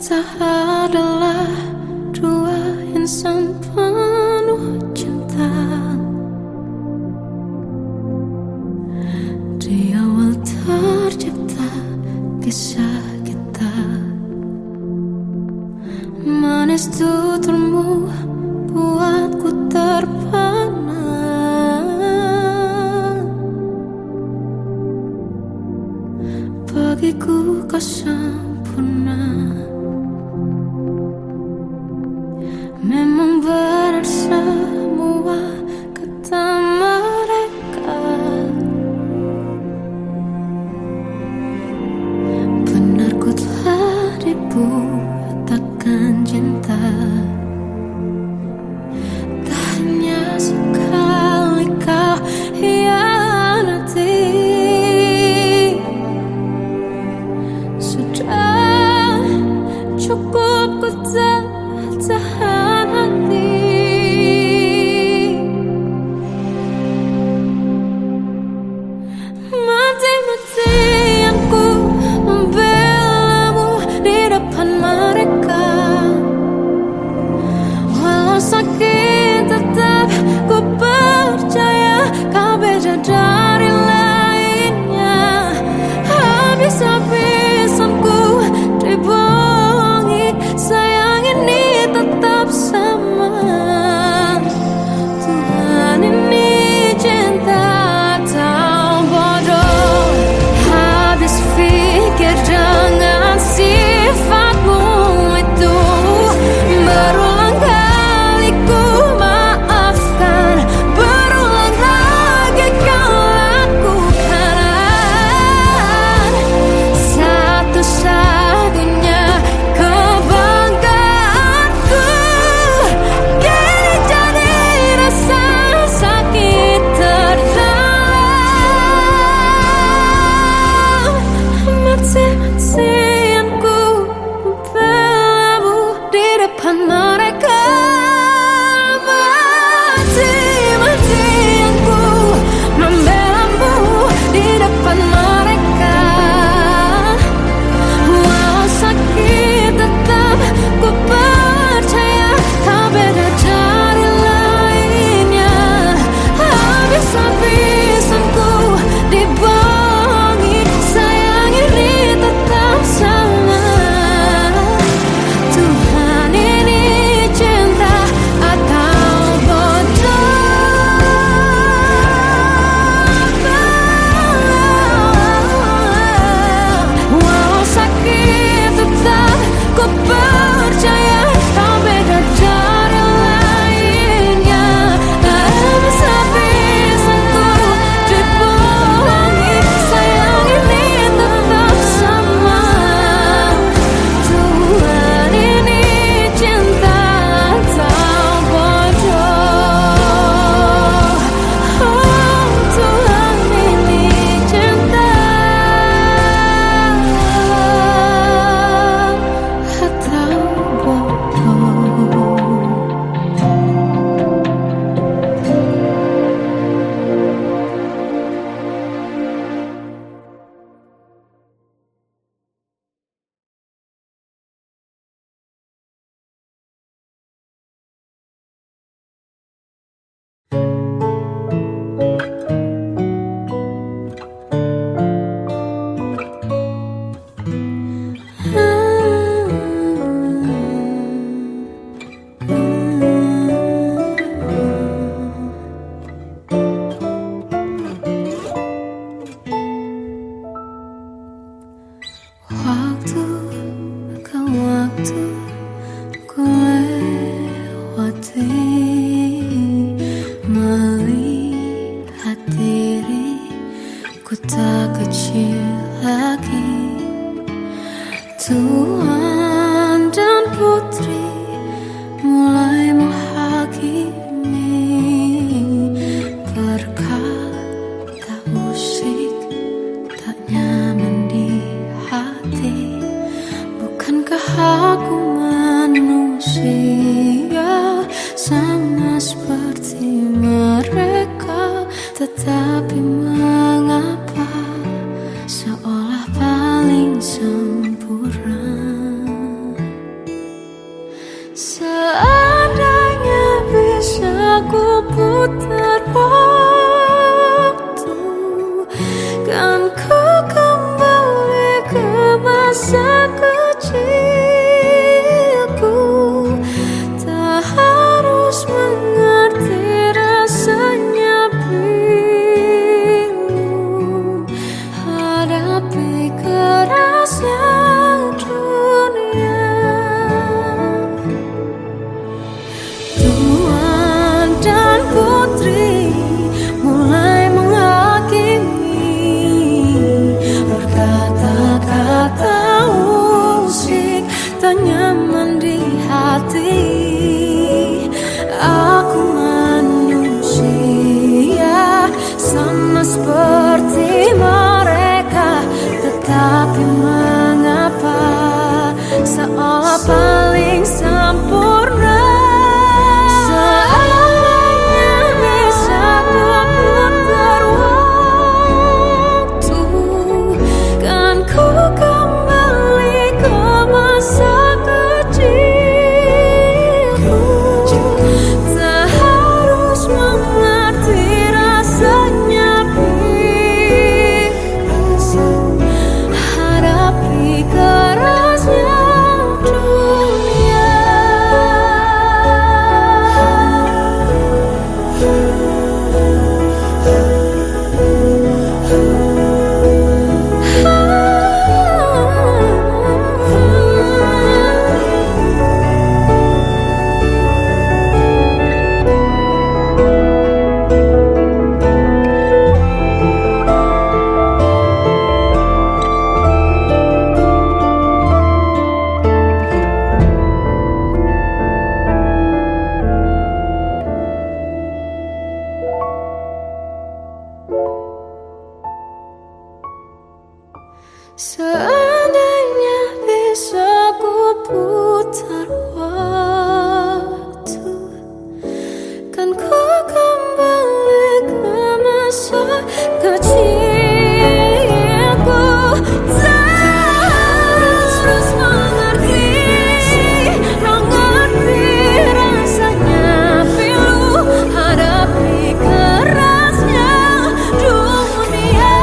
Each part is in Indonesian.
Kita adalah dua insan penuh cinta. Di awal tercipta kisah kita, manis tuturmu buatku terpana. Bagiku kau sempurna. Memang benar semua kata mereka, benar ku telah dibutakan cinta. Tak hanya sekali kau hianati, sudah cukup ku tahan hati. Mati-matian ku membelamu di depan mereka. Walau sakit tetap ku percaya kau beda dari lainnya. Habis-habisan ku dibohongi, sayang ini tetap sama. Tuhan ini cinta atau bodoh. Habis pikir dengan sifatmu itu, berulang kali ku maafkan, berulang lagi kau lakukan. Satu-satunya kebanggaanku kini jadi rasa sakit terdalam. Mati-matian ku membelamu di depan mereka. Mati-matian ku membelamu di depan mereka. Walau sakit tetap ku percaya kau beda dari lainnya. Habis-habisan ku dibohongi, sayang ini tetap sama. Tuhan ini cinta atau bodoh. Walau sakit tetap ku percaya kau beda dari lainnya. Habis-habisan ku dibohongi, sayang ini tetap sama. Tuhan ini cinta atau bodoh. Oh, Tuhan ini cinta atau bodoh. Waktu ke waktu ku lewati, melihat diriku tak kecil lagi. Tuan dan putri mulai menghakimi, berkata musik tak nyaman di hati. Bukankah aku manusia sama seperti mereka? Tetapi mengapa seolah paling sempurna? Seandainya bisa ku putar waktu, kan ku kembali ke masa kecilku. Terus mengerti rasanya pilu hadapi kerasnya dunia.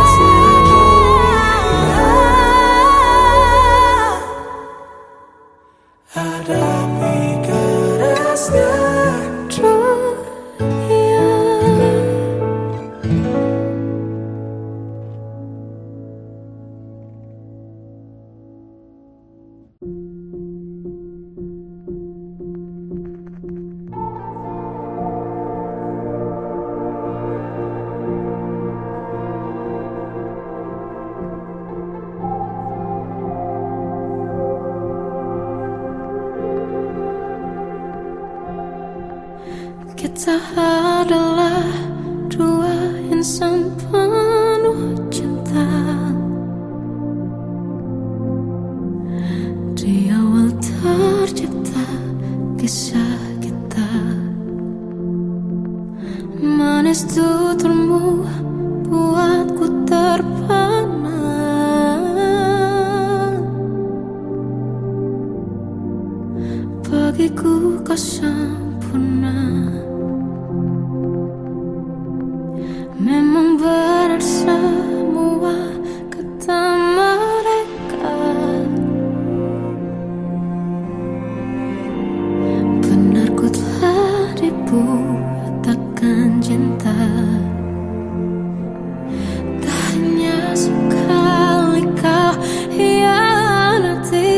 Hadapi kerasnya dunia. Kita adalah dua insan penuh cinta. Di awal tercipta kisah kita. Manis tuturmu buatku terpana. Bagiku kau sempurna. Memang benar semua kata mereka. Benar ku telah dibutakan cinta. Tak hanya sekali kau hianati.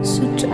Sudah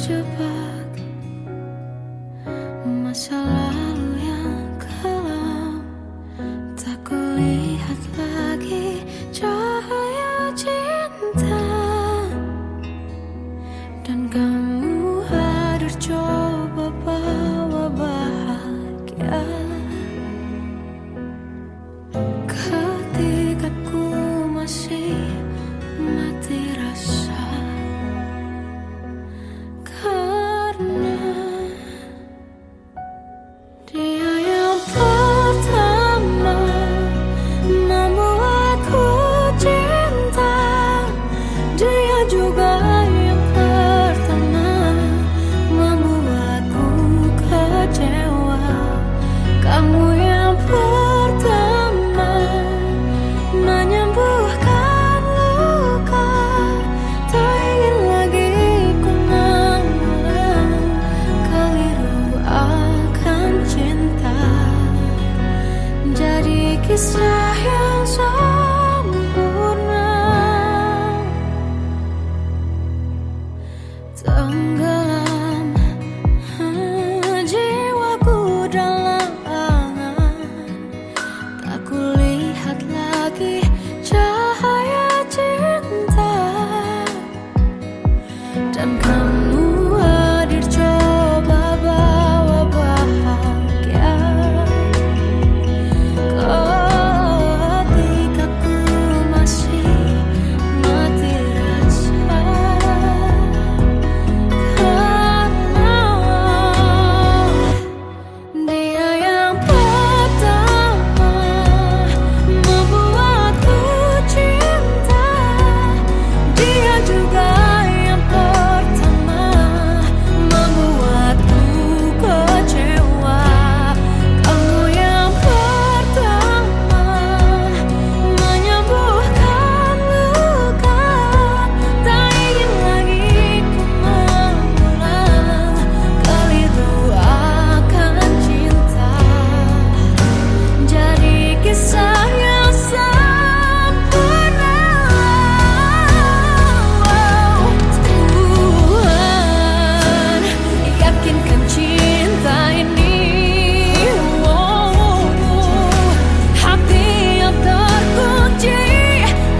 terjebak masa lalu yang kelam. Tak kulihat lagi cahaya cinta, dan kamu hadir coba bawa bahagia. Ketika ku masih mati rasa, karena dia yang pertama membuatku cinta. Dia juga yang pertama membuatku kecewa. Kamu yang pertama menyembuhkan luka. Tak ingin lagi ku mengulang keliru akan cinta. Jadi kisah yang sempurna, tenggelam jiwaku dalam angan. Tak kulihat lagi cahaya cinta, dan kamu hadir coba bawa bahagia. Ketika ku masih mati rasa, karena dia yang pertama membuatku cinta. Dia juga yang pertama membuatku kecewa. Kamu yang pertama menyembuhkan luka. Tak ingin lagi ku mengulang keliru akan cinta. Jadi kisah yang sempurna. Tuhan yakinkan cinta ini. Hati yang terkunci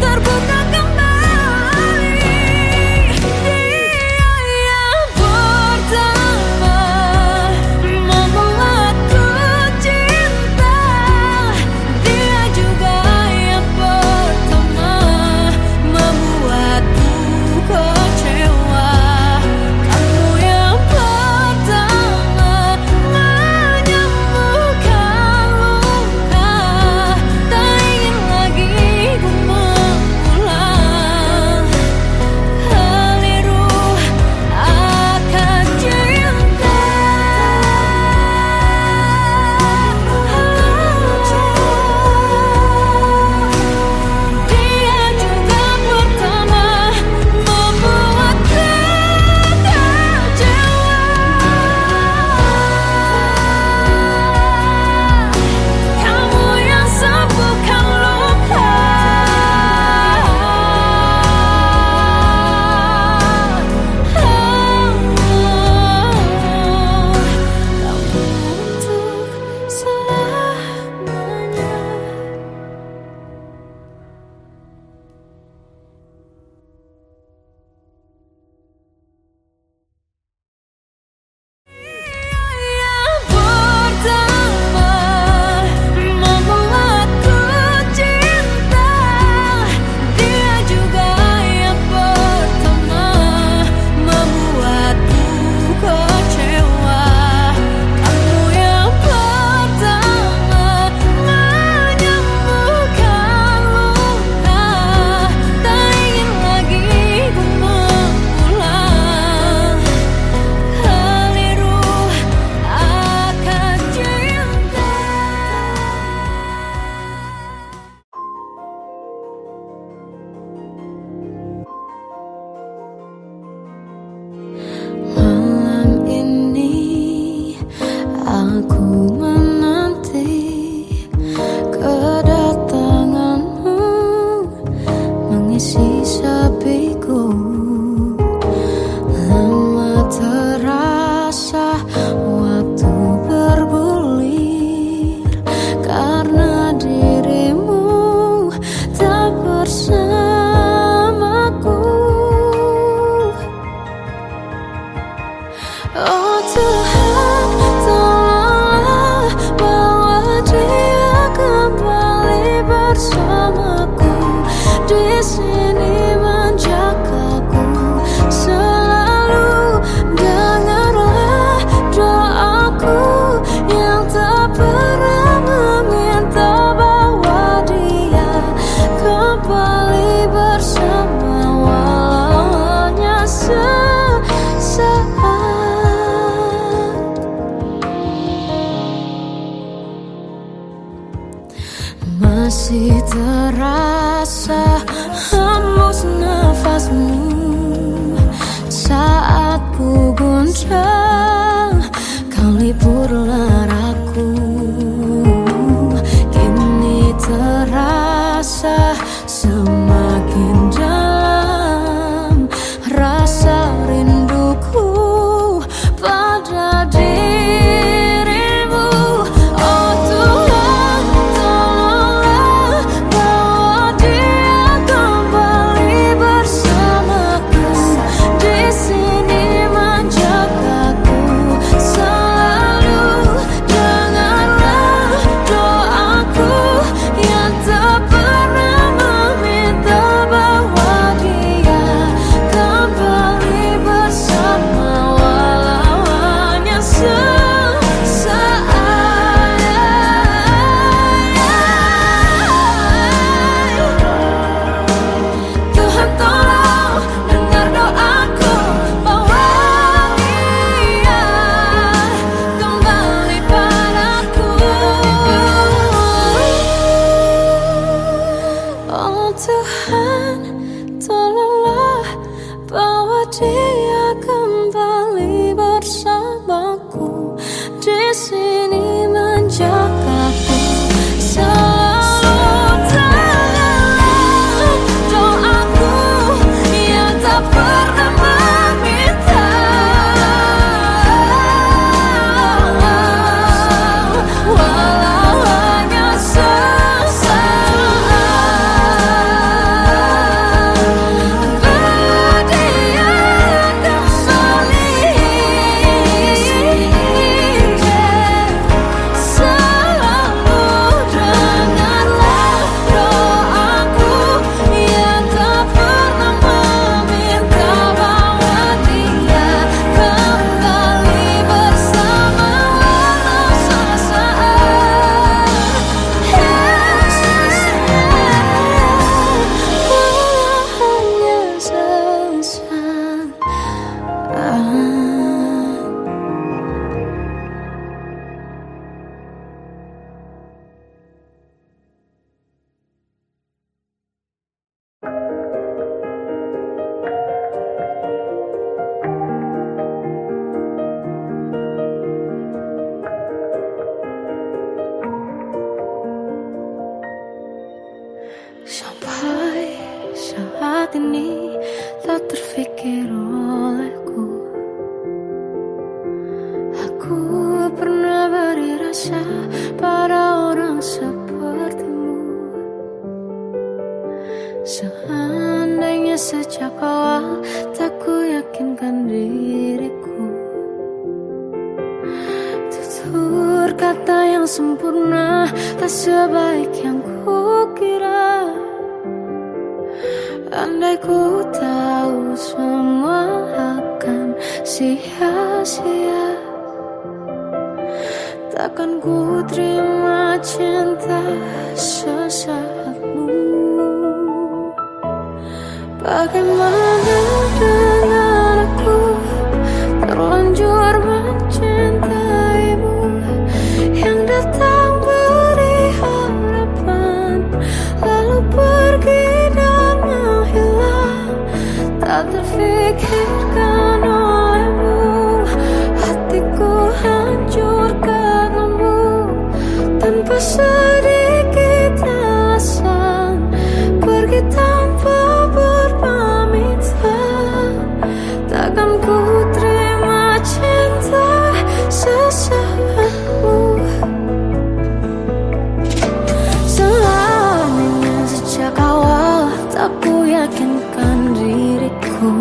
terbuka kembali. Dia yang pertama membuatku cinta. Dia juga yang pertama membuatku kecewa. Kamu yang pertama menyembuhkan luka. Tak ingin lagi ku mengulang keliru akan cinta. Dia juga pertama membuatku kecewa. Kamu yang sembuhkan luka. Kamu untuk selamanya. Yang pertama membuatku cinta. Dia juga yang pertama membuatku kecewa. Kamu yang pertama menyembuhkan luka. Tak ingin lagi ku mengulang keliru akan cinta. Malam ini aku menanti kedatanganmu mengisi sepiku. Lama kembali bersama walau hanya sesaat. Masih terasa hembus nafasmu saat ku guncang, kau lipurlah raku. Kini terasa semakin dalam rasa rinduku pada dirimu. Oh Tuhan, tolonglah bawa dia kembali bersamaku. Di sini menjagaku selalu. Dengarlah doaku yang tak pernah meminta bawa dia kembali bersama walau hanya sesaat. Tuhan tolong dengar doaku, bawa dia kembali padaku. Oh Tuhan, tolonglah bawa dia kembali bersamaku. Di sini menjagaku selalu. Dengarlah doaku yang tak pernah meminta walau hanya sesaat. Bawa dia kembali selalu. Dengarlah doaku yang tak pernah meminta bawa dia kembali bersama walau sesaat. Walau hanya sesaat. Sampai saat ini tak terfikir olehku, aku pernah beri rasa pada orang sepertimu. Seandainya sejak awal tak ku yakinkan diriku, tutur kata yang sempurna tak sebaik yang ku kira. Andai ku tahu semua akan sia-sia, takkan ku terima cinta sesaatmu. Bagaimana dengan aku terlanjur mencintaimu, yang datang beri harapan lalu pergi dan menghilang. Tak terfikirkan olehmu, hatiku hancur karenamu. Tanpa sedikit alasan pergi tanpa berpamitan, takkan ku terima cinta sesaatmu. Selamanya sejak awal tak ku yakinkan diriku,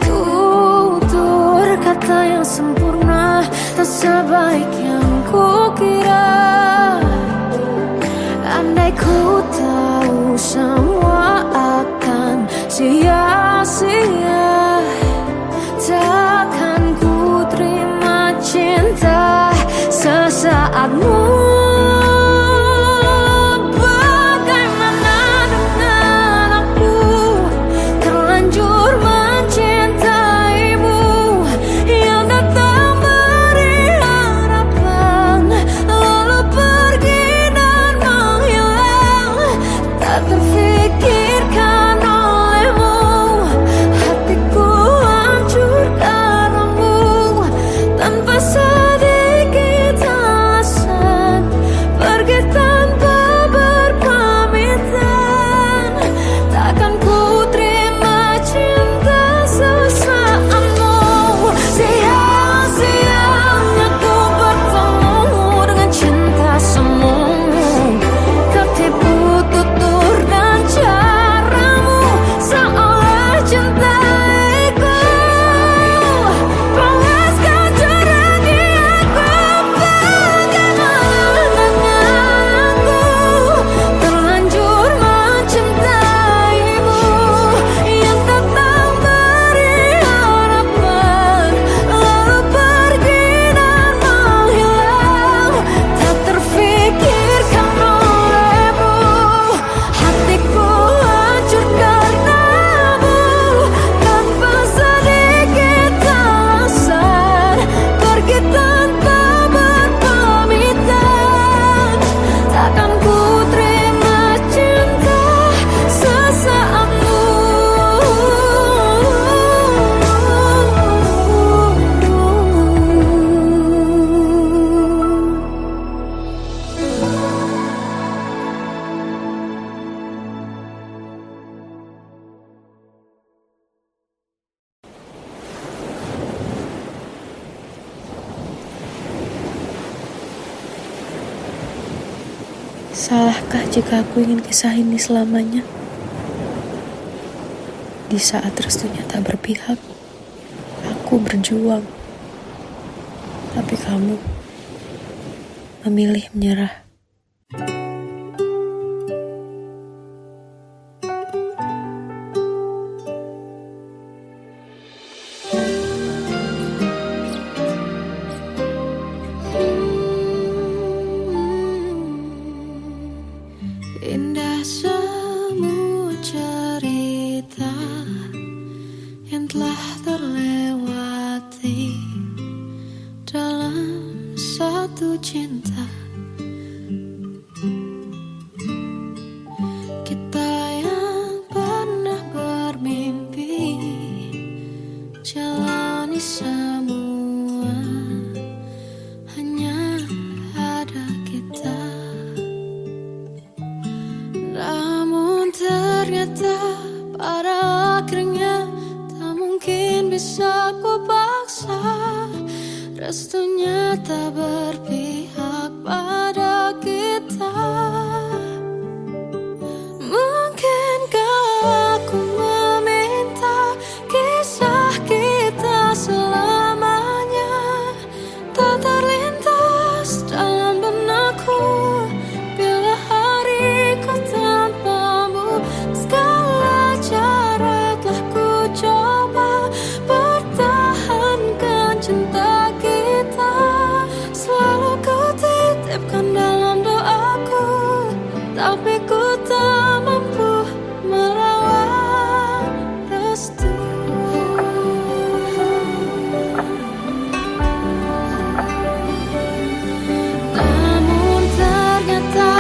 tutur kata yang sempurna tak sebaik yang ku kira. Andai ku tahu semua akan sia-sia, takkan ku terima cinta sesaatmu. Bagaimana Salahkah jika aku ingin kisah ini selamanya? Di saat restunya tak berpihak, aku berjuang. Tapi kamu memilih menyerah. Indah semua cerita yang telah terlewati dalam satu cinta. Kita yang pernah bermimpi jalani semua, hanya ada kita. Namun ternyata pada akhirnya tak mungkin bisa ku paksa. Restunya tak berpihak pada kita. Mungkinkah aku meminta kisah kita selamanya tak terlintas dalam benakku bila hariku tanpamu. Segala cara telah ku coba pertahankan cinta kita. Selalu ku titipkan dalam doaku, tapi ku tak mampu melawan restu. Namun ternyata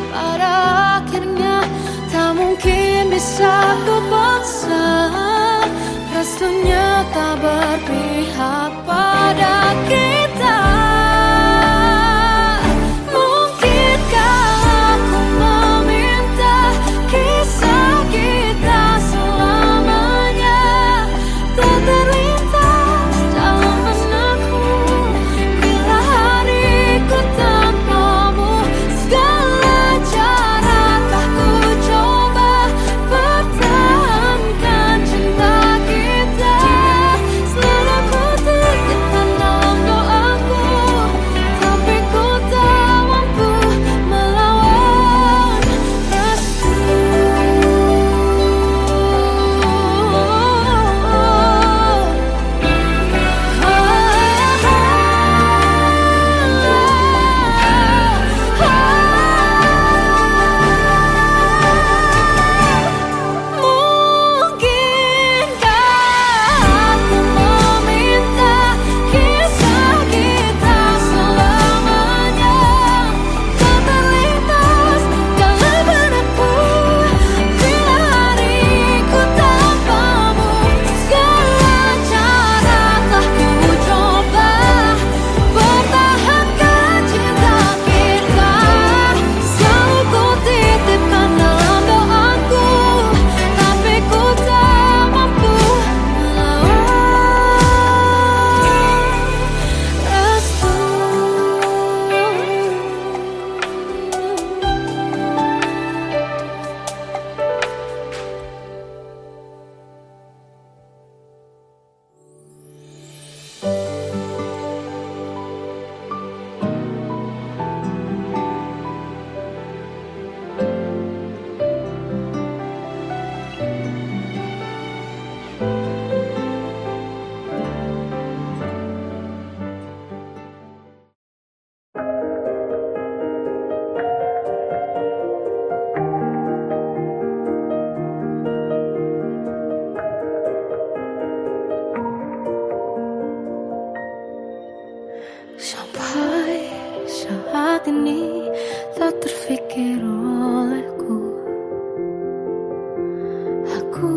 pada akhirnya tak mungkin bisa ku paksa. Restunya tak berpihak pada kita. Mungkinkah aku meminta kisah kita selamanya tak terlintas dalam benakku bila hariku tanpamu. Segala cara telah ku coba pertahankan cinta kita. Selalu ku titipkan dalam doaku, tapi ku tak mampu melawan restu. Mungkinkah aku meminta kisah kita selamanya tak terlintas dalam benakku bila hariku tanpamu. Segala cara telah ku coba pertahankan cinta kita. Selalu ku titipkan dalam doaku, tapi ku tak mampu melawan restu. Sampai saat ini tak terfikir olehku aku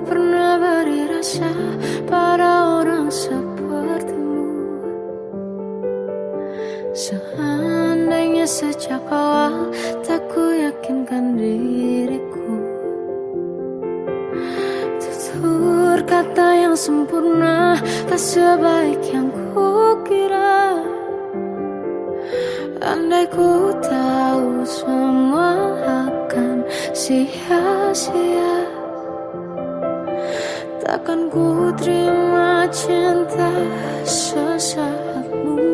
pernah beri rasa pada orang sepertimu. Seandainya sejak awal tak ku yakinkan diriku, tutur kata yang sempurna tak sebaik yang ku kira. Andai ku tahu semua akan sia-sia, takkan ku terima cinta sesaatmu.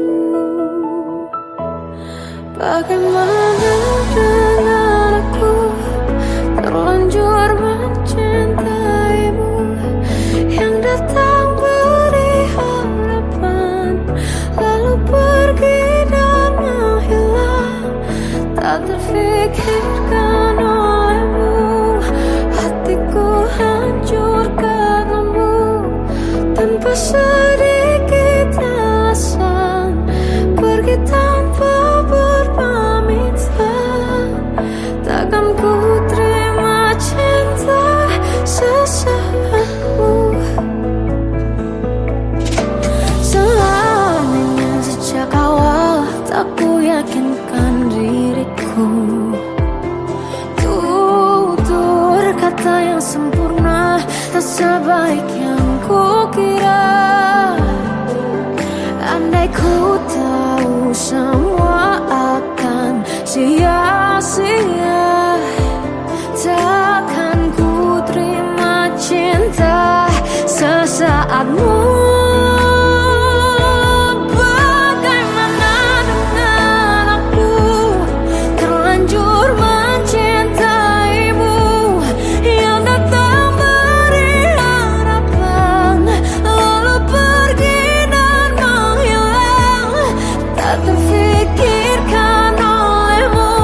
Bagaimana dengan aku, terlanjur mencintaimu, yang datang beri harapan, lalu pergi dan menghilang. Tak terfikirkan olehmu, hatiku hancur karenamu, tanpa sedikit alasan, pergi tanpa berpamitan. Takkan ku terima cinta sesaatmu. Selamanya sejak awal tak ku yakinkan diriku, tutur kata yang sempurna tak sebaik yang ku kira. Andai ku tahu semua akan sia-sia, takkan ku terima cinta sesaatmu. Bagaimana dengan aku, terlanjur mencintaimu, yang datang beri harapan, lalu pergi dan menghilang. Tak terfikirkan olehmu,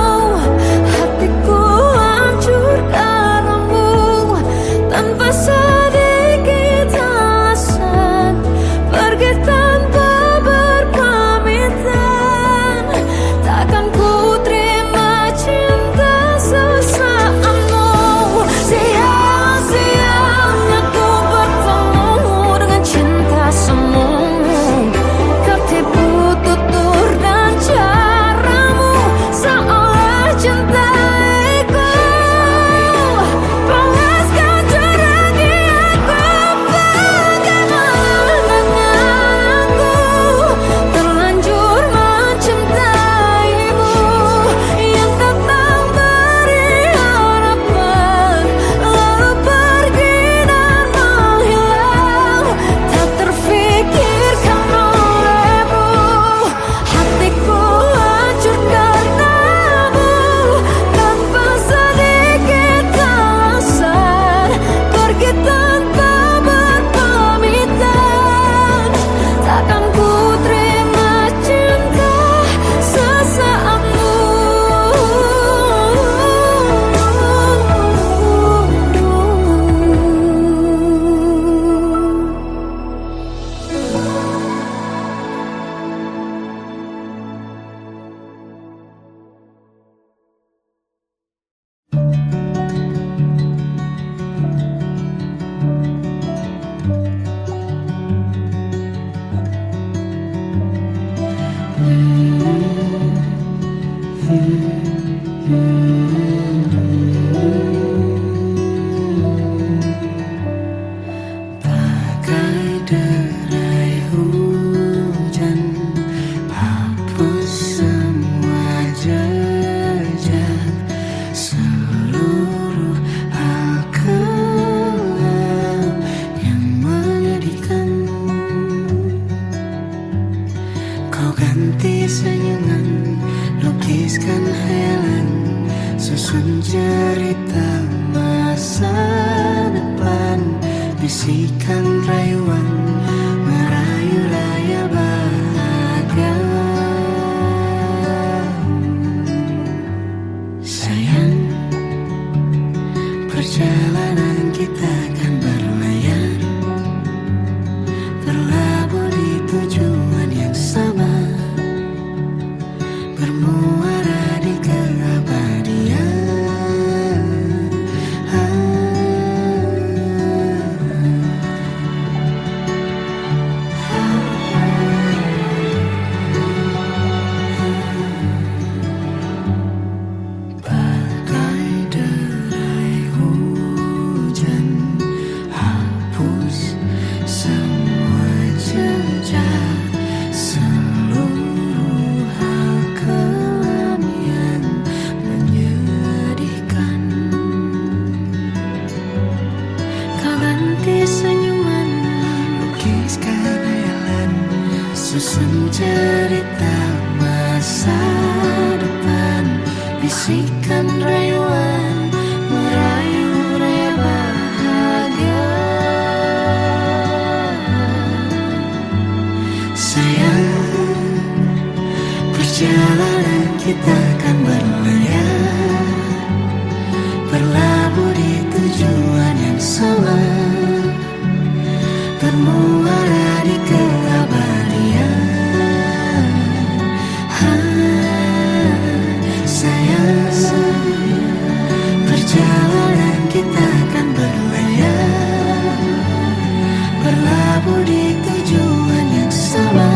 hatiku hancur karenamu, tanpa sedikit alasan, pergi tanpa berpamitan. Takkan ku terima cinta sesaatmu. Sia-sianya ku bertemu dengan cinta semu, kau tipu tutur dan caramu, seolah cintaiku, panaskan curahi aku. Bagaimana dengan aku, terlanjur mencintaimu, yang datang beri harapan, lalu pergi dan menghilang. Tak terfikirkan olehmu, hatiku hancur karenamu, tanpa sedikit alasan, pergi tanpa berpamitan. Takkan ku terima cinta sesaatmu. Bagai derai hujan, hapus semua jejak, seluruh hal kelam yang menyedihkan. Kau ganti senyuman, lukiskan hayalan, susun cerita masa depan, bisikan rayuan, merayu layar bahagia. Sayang, perjalanan kita akan berlayar, berlabuh di tujuan yang sama, bermuara di keabadian. Bagai derai hujan, susun cerita masa depan, bisikan rayuan merayu raya bahagia. Sayang, perjalanan kita akan berlayar, berlabuh di tujuan yang sama, bermuara di keabadian. Sayang, perjalanan kita akan berlayar, berlabuh di tujuan yang sama.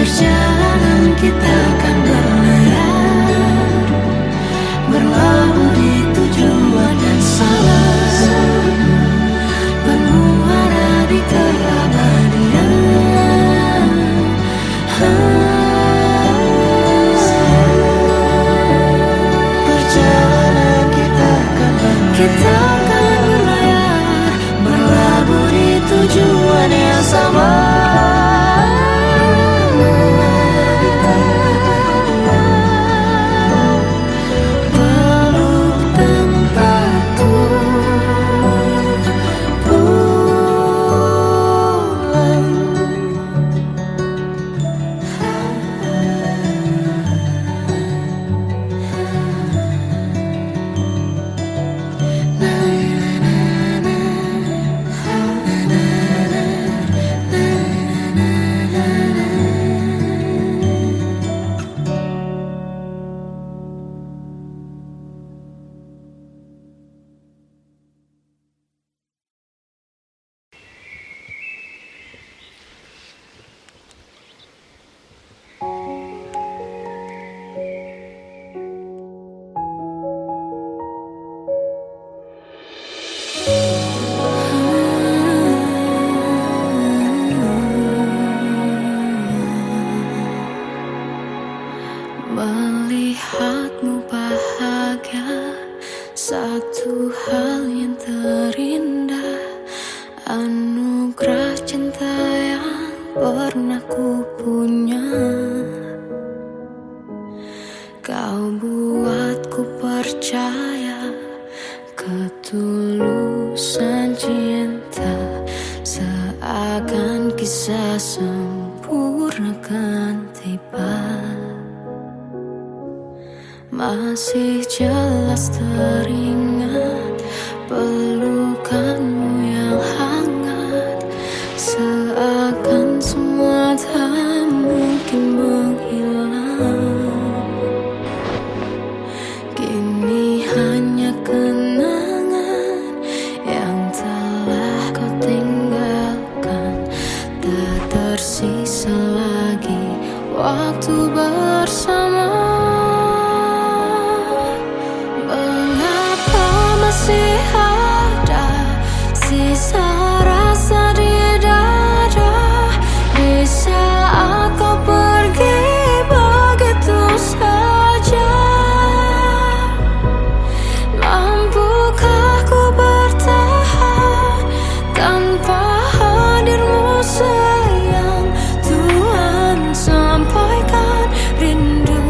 Perjalanan kita akan berlayar, berlabuh di tujuan yang sama, bermuara di keabadian. Perjalanan kita akan berlayar, berlabuh di tujuan yang sama. Melihatmu bahagia, satu hal yang terindah, anugerah cinta yang pernah ku punya. Kau buatku percaya ketulusan cinta, seakan kisah sempurna kan tiba. Masih jelas teringat pelukanmu yang hangat, seakan semua tak mungkin menghilang. Kini hanya kenangan yang telah kau tinggalkan, tak tersisa lagi waktu bersama. Masih ada sisa rasa di dada di saat kau pergi begitu saja. Mampukah ku bertahan tanpa hadirmu sayang? Tuhan sampaikan rindu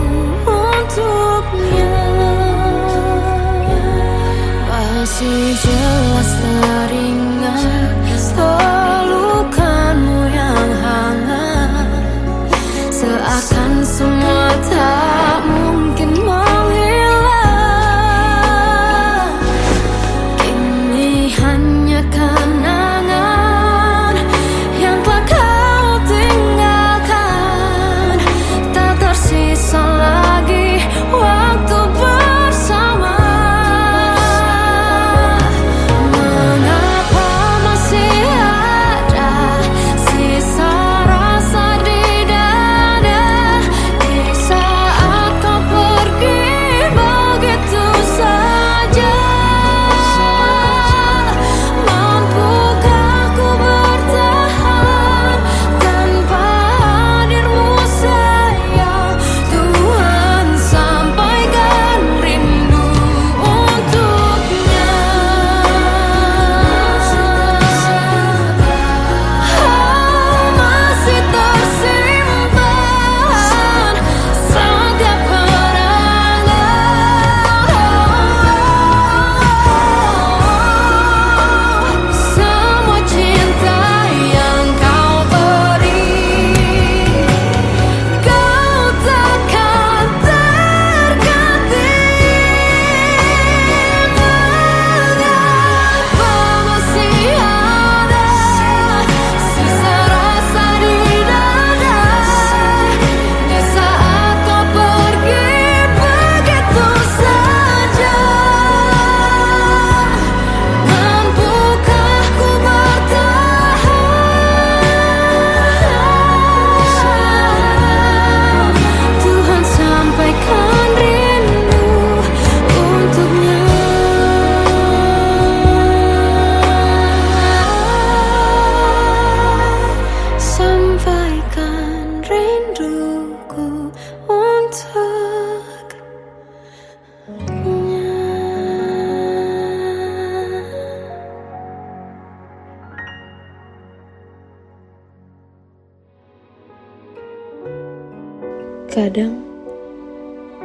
Kadang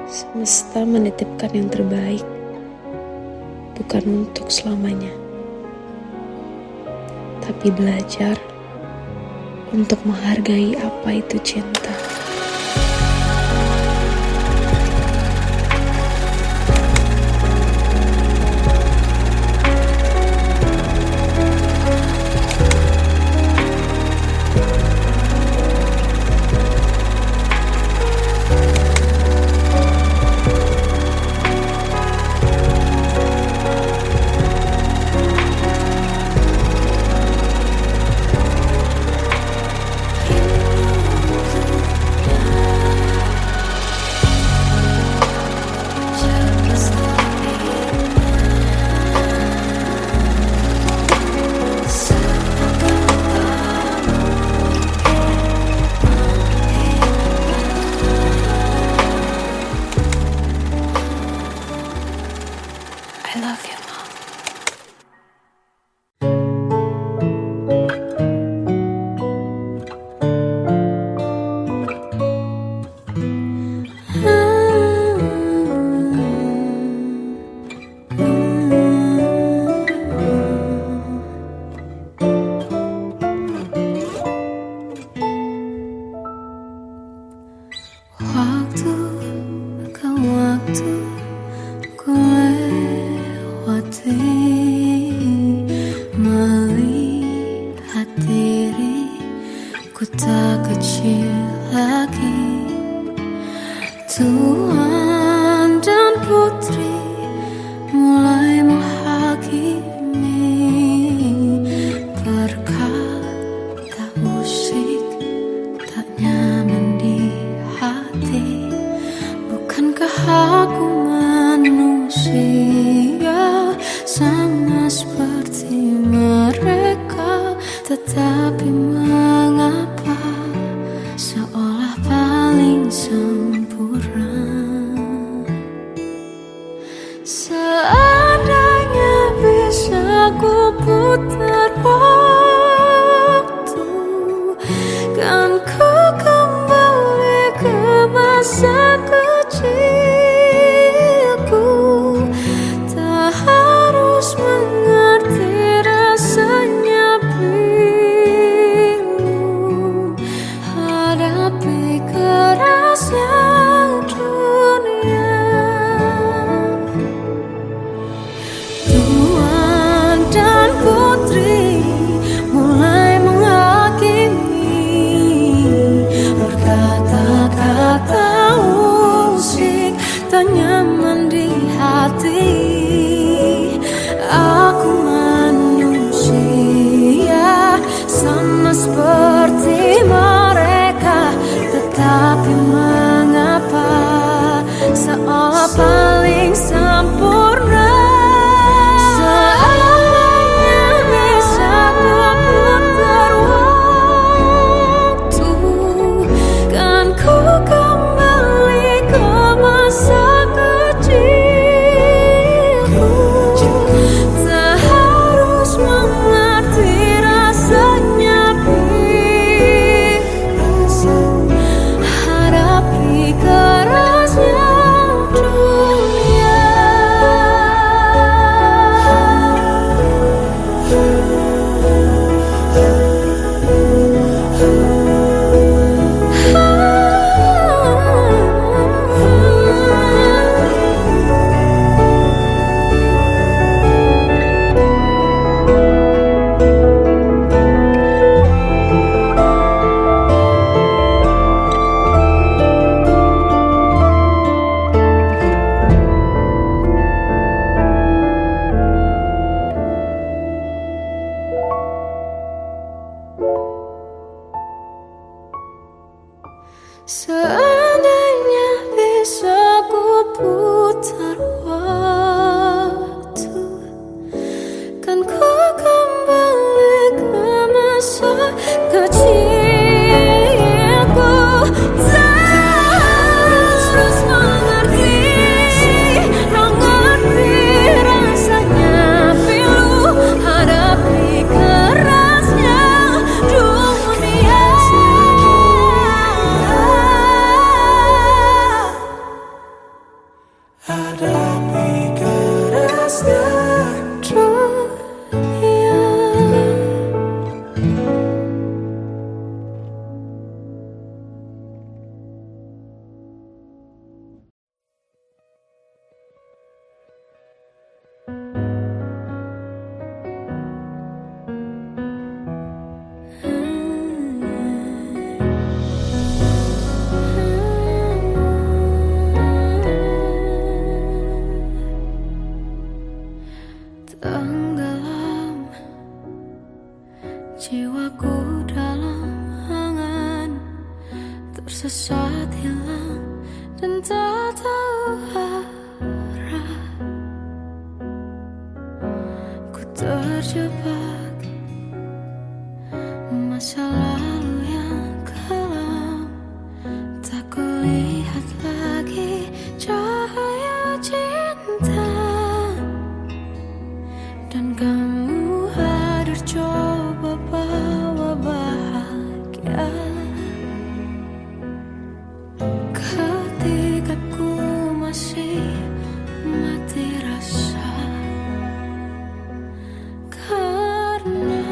semesta menitipkan yang terbaik, bukan untuk selamanya, tapi belajar untuk menghargai apa itu cinta. I love you, Mom. Waktu ke waktu ku lewati, melihat diriku tak kecil lagi. Tuan dan putri mulai menghakimi, berkata musik tak nyaman di hati. Bukankah aku manusia sama seperti mereka? Tetapi mengapa seolah paling sempurna? Seandainya bisa ku putar waktu, kan ku kembali ke masa kecilku. Tak harus mengerti rasanya bingung hadapi kerasnya dunia. Tuan dan putri mulai menghakimi, berkata-kata musik tak nyaman di hati. Aku manusia sama seperti mereka, tetapi mengapa seolah paling sempurna? Seandainya bisa ku putar waktu, kan ku kembali ke masa kecilku. Tak harus mengerti rasanya bingung hadapi kerasnya dunia. Seandainya bisa ku putar waktu, kan ku kembali ke masa kecilku. Tak harus mengerti rasanya pilu hadapi kerasnya dunia. Jiwaku dalam angan, tersesat hilang dan tak tahu arah. Ku terjebak masa lalu yang kelam, tak kulihat lagi cahaya cinta. Dan kamu hadir coba bawa bahagia ketika ku masih mati rasa. Karena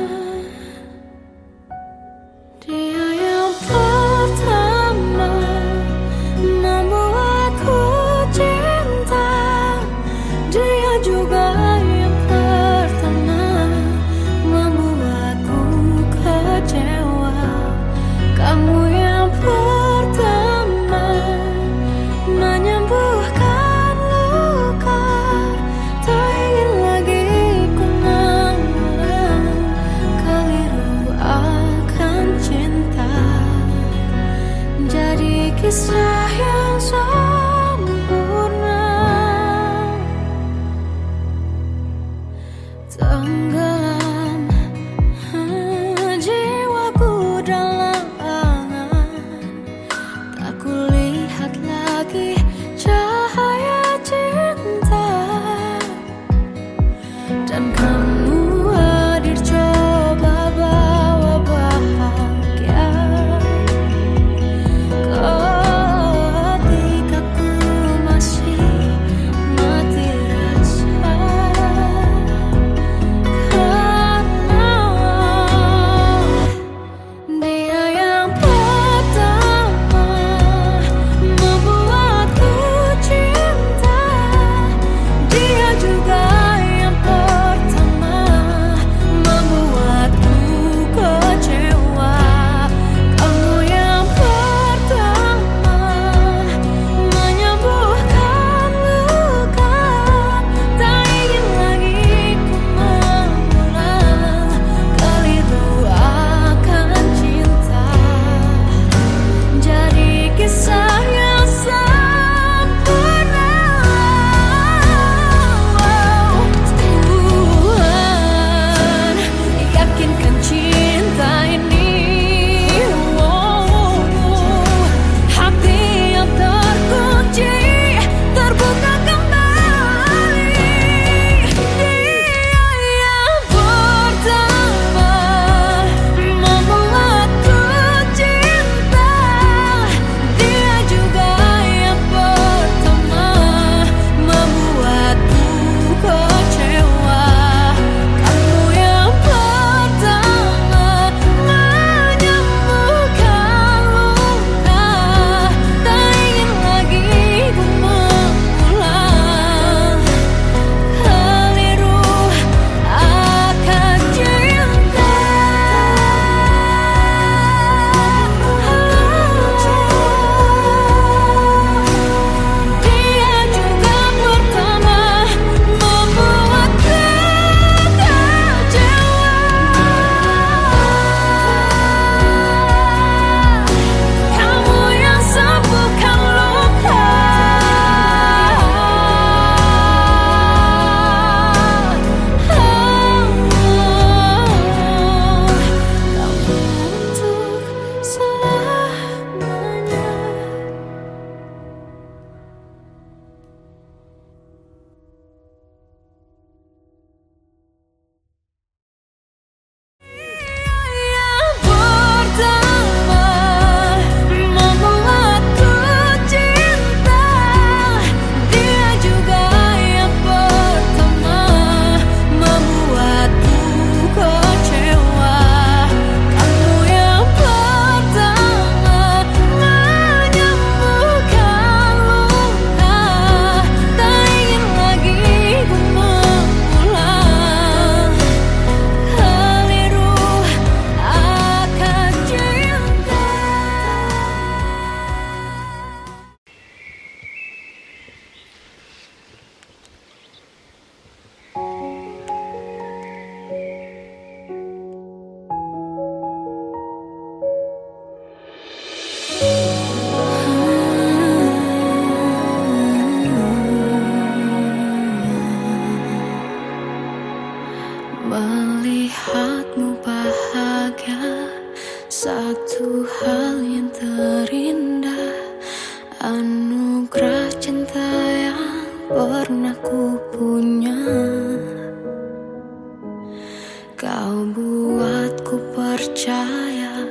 membuatku percaya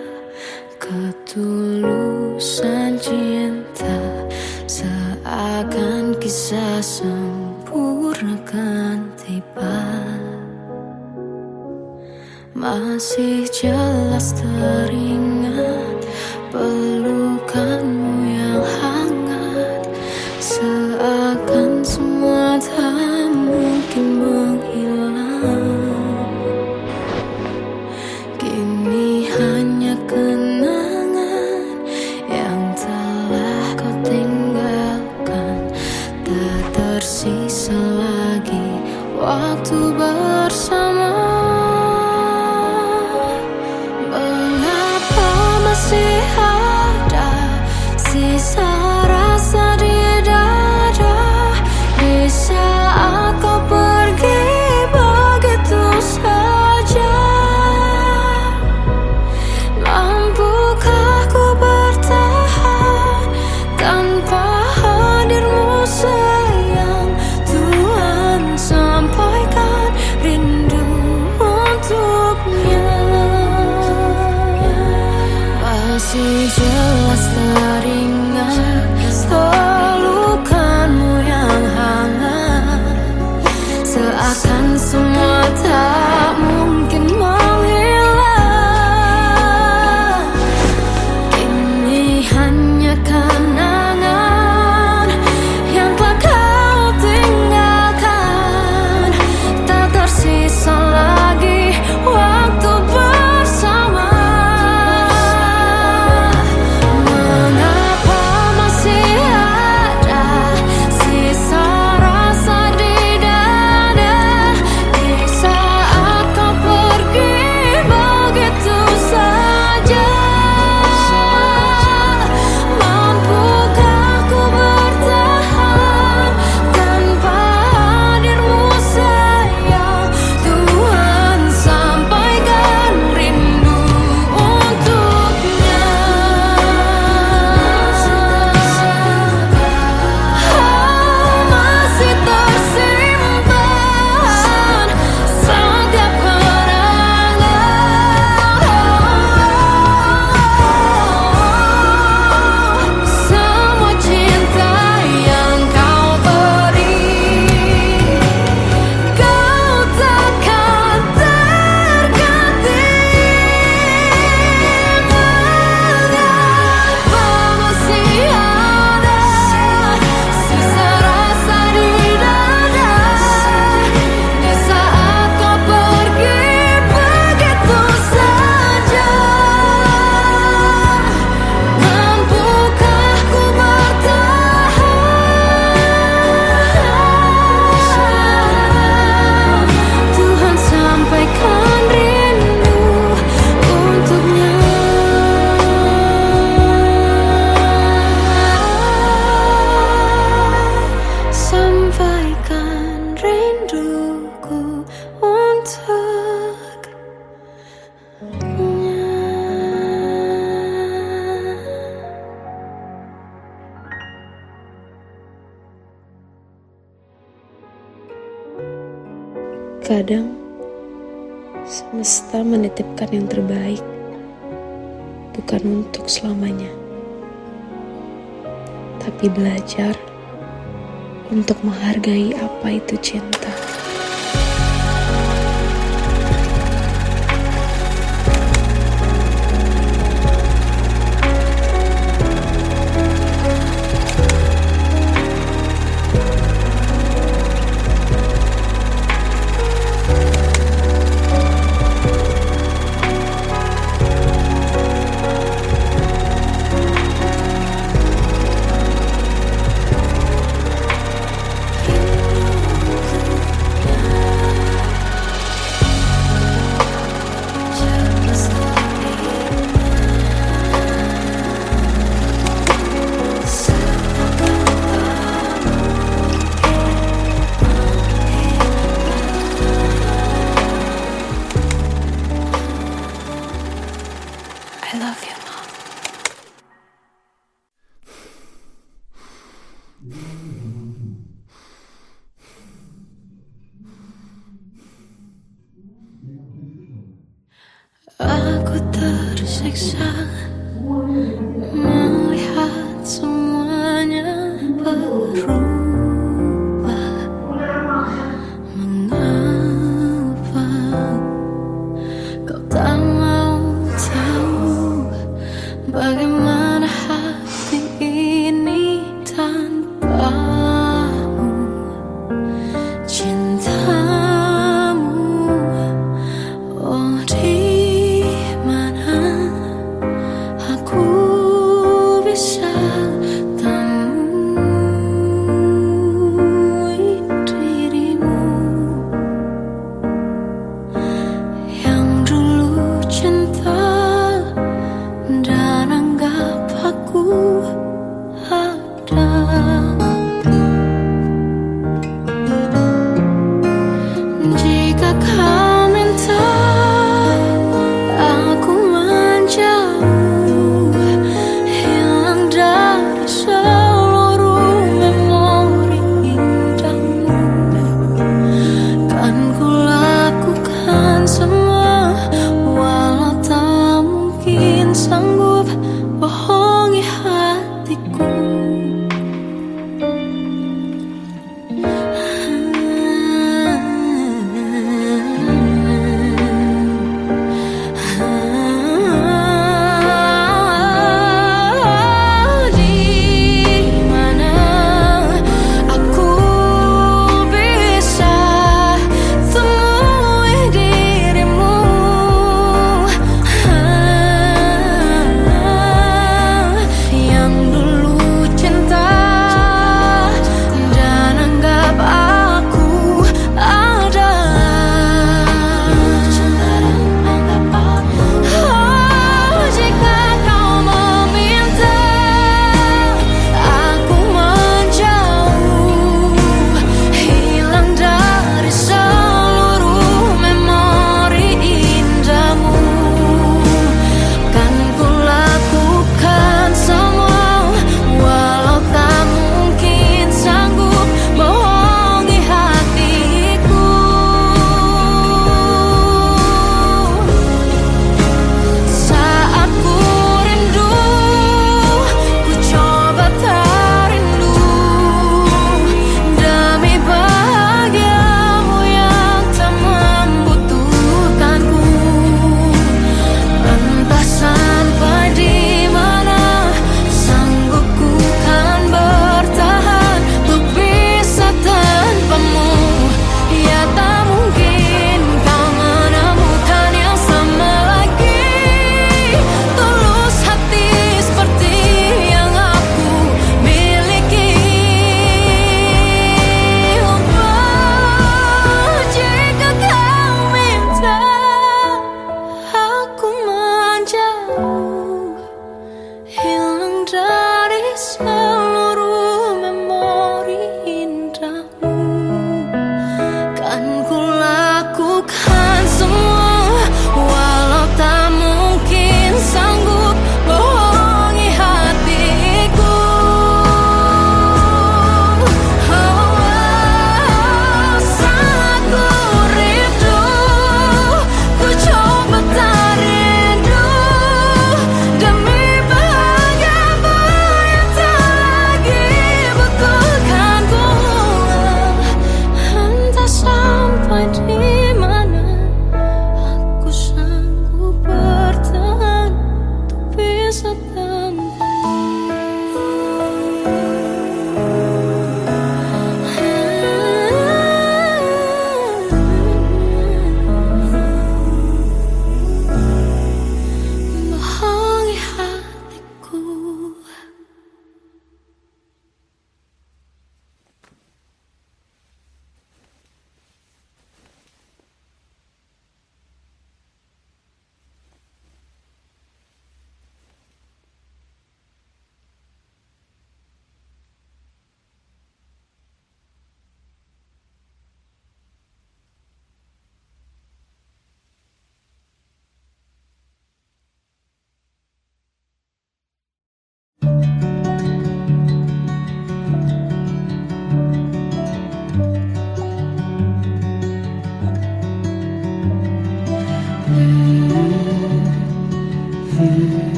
ketulusan cinta, seakan kisah sempurna kan tiba. Masih jelas teringat pelukanmu yang hangat, seakan semua tak mungkin menghilang. Kini hanya kenangan yang telah kau tinggalkan, tak tersisa lagi waktu bersama. Masih ada sisa rasa di dada di saat kau pergi begitu saja. Mampukah ku bertahan tanpa hadirmu sayang? Tuhan, sampaikan rindu untuknya. Masih jelas teringat pelukanmu yang hangat, seakan semua tak mungkin menghilang. Kini hanya kenangan yang telah kau tinggalkan, tak tersisa lagi waktu bersama. Sampaikan rinduku untuknya. Kadang semesta menitipkan yang terbaik, bukan untuk selamanya, tapi belajar untuk menghargai apa itu cinta. I love you, Mom. Aku tersiksa melihat semuanya berubah. Mengapa kau tak mau tahu bagaimana hati ini tanpamu? Cintamu, oh di mana aku bisa temui dirimu yang dulu cinta dan anggap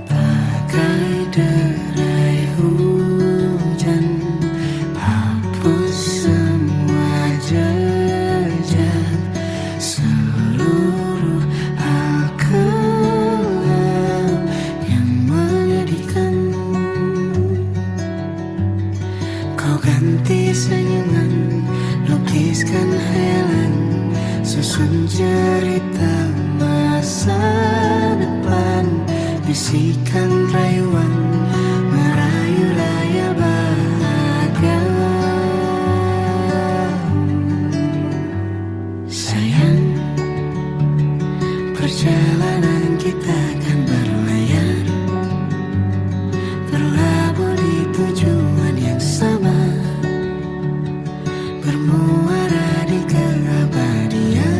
Bagai derai hujan, hapus semua jejak, seluruh hal kelam yang menyedihkan. Kau ganti senyuman, lukiskan hayalan, susun cerita masa depan, bisikan rayuan, merayu raya bahagia. Sayang, perjalanan kita kan berlayar, berlabuh di tujuan yang sama, bermuara di keabadian.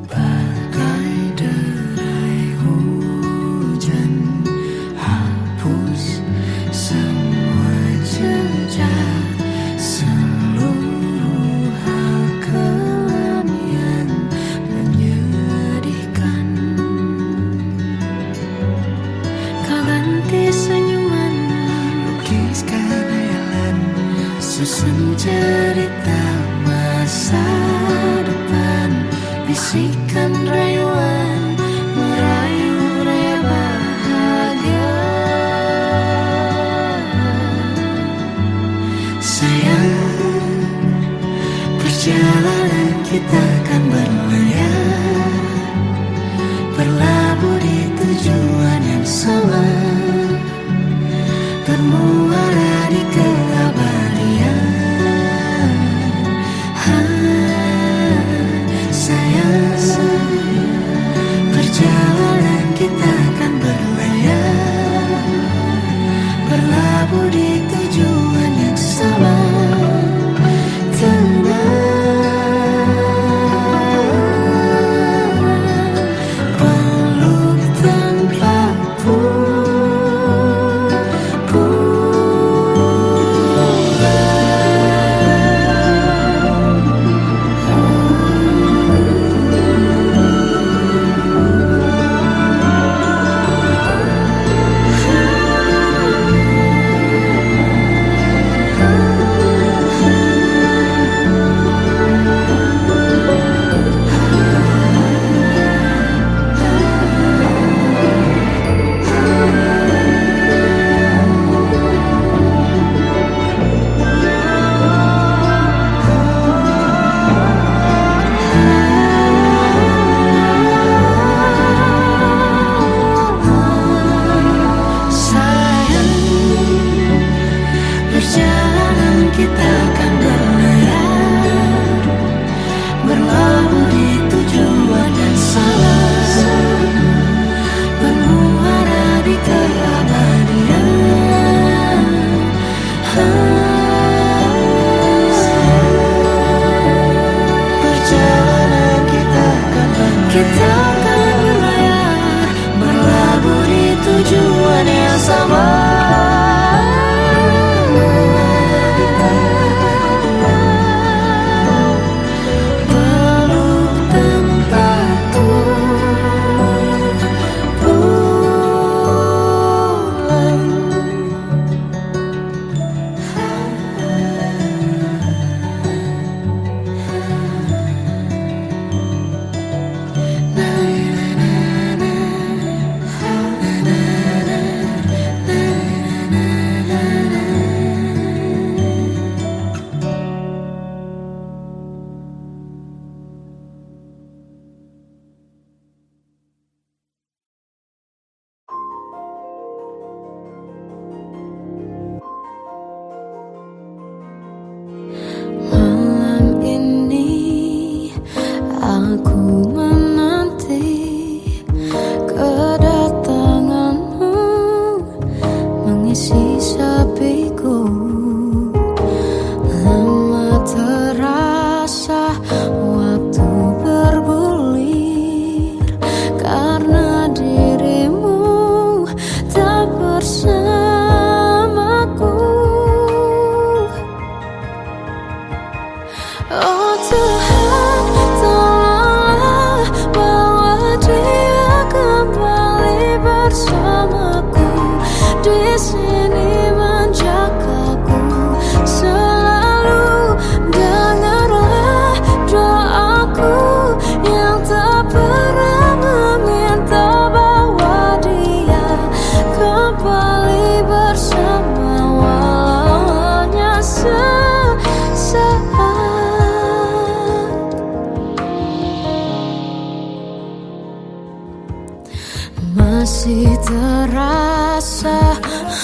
Bagai derai hujan, hapus semua jejak, seluruh hal kelam yang menyedihkan. Kau ganti senyuman, lukiskan hayalan, susun cerita masa depan, bisikan rayuan, merayu raya bahagia. Sayang, perjalanan kita kan berlayar, berlabuh di tujuan yang sama, bermuara di keabadian. Sayang, perjalanan kita kan berlayar, berlabuh di tujuan yang sama. Peluk tanpa perjalanan kita kan berlayar, berlabuh di tujuan yang sama, bermuara di keabadian. Perjalanan kita kan berlayar, berlabuh di tujuan yang sama. Nah, bersamaku di sini menjagaku selalu. Dengarlah doaku yang tak pernah meminta bahwa dia kembali bersama walau hanya sesaat. Masih terasa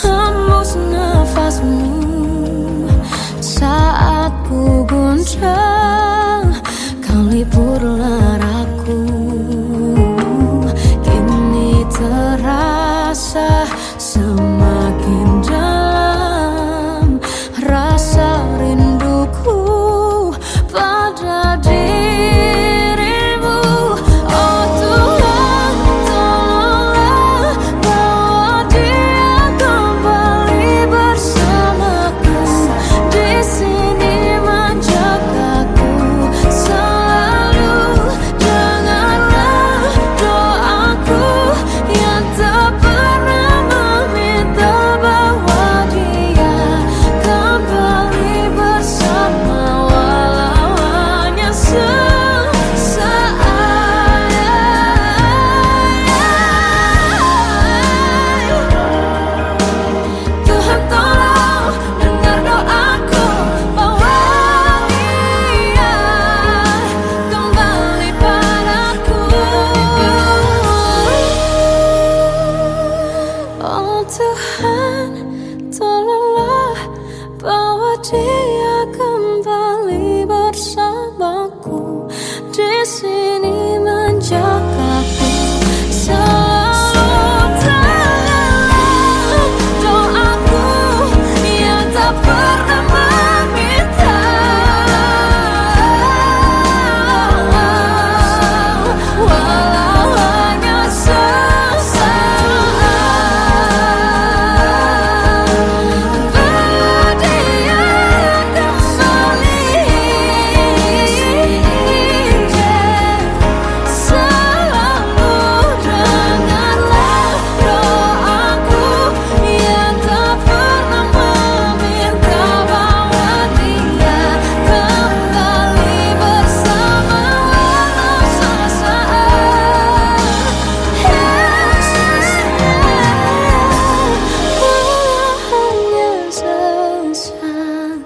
hembus nafasmu saat ku guncang, kau lipurlah raku. Kini terasa semakin dalam rasa rinduku pada dirimu. Oh Tuhan, tolonglah bawa dia kembali bersamaku di sini menjagaku selalu. Dengarlah doaku yang tak pernah meminta bahwa dia kembali bersama walau hanya sesaat. Tuhan tolong dengar doaku bahwa dia kembali padaku. Oh Tuhan, tolonglah bawa dia kembali bersamaku di sini menjagaku selalu. Dengarlah doaku yang tak pernah meminta walau hanya sesaat bahwa dia kembali selalu. Dengarlah doaku yang tak pernah meminta bahwa dia kembali bersama walau sesaat. Walau hanya sesaat.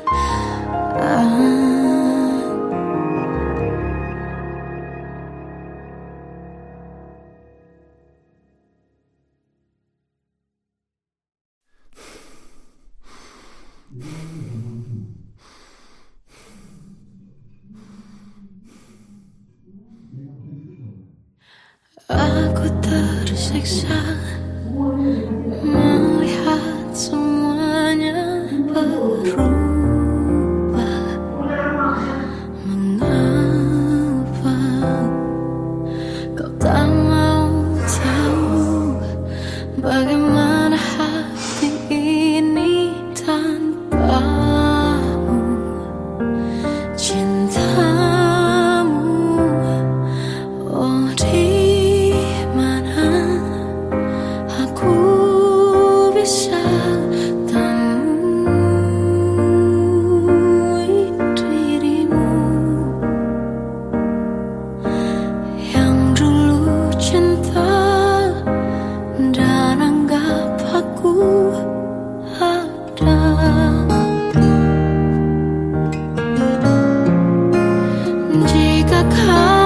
Aku tersiksa melihat semuanya berubah. Mengapa kau tak mau tahu bagaimana hati ini tanpamu? Cintamu, oh di mana aku bisa temui dirimu yang dulu cinta dan anggap aku ada. Jika kau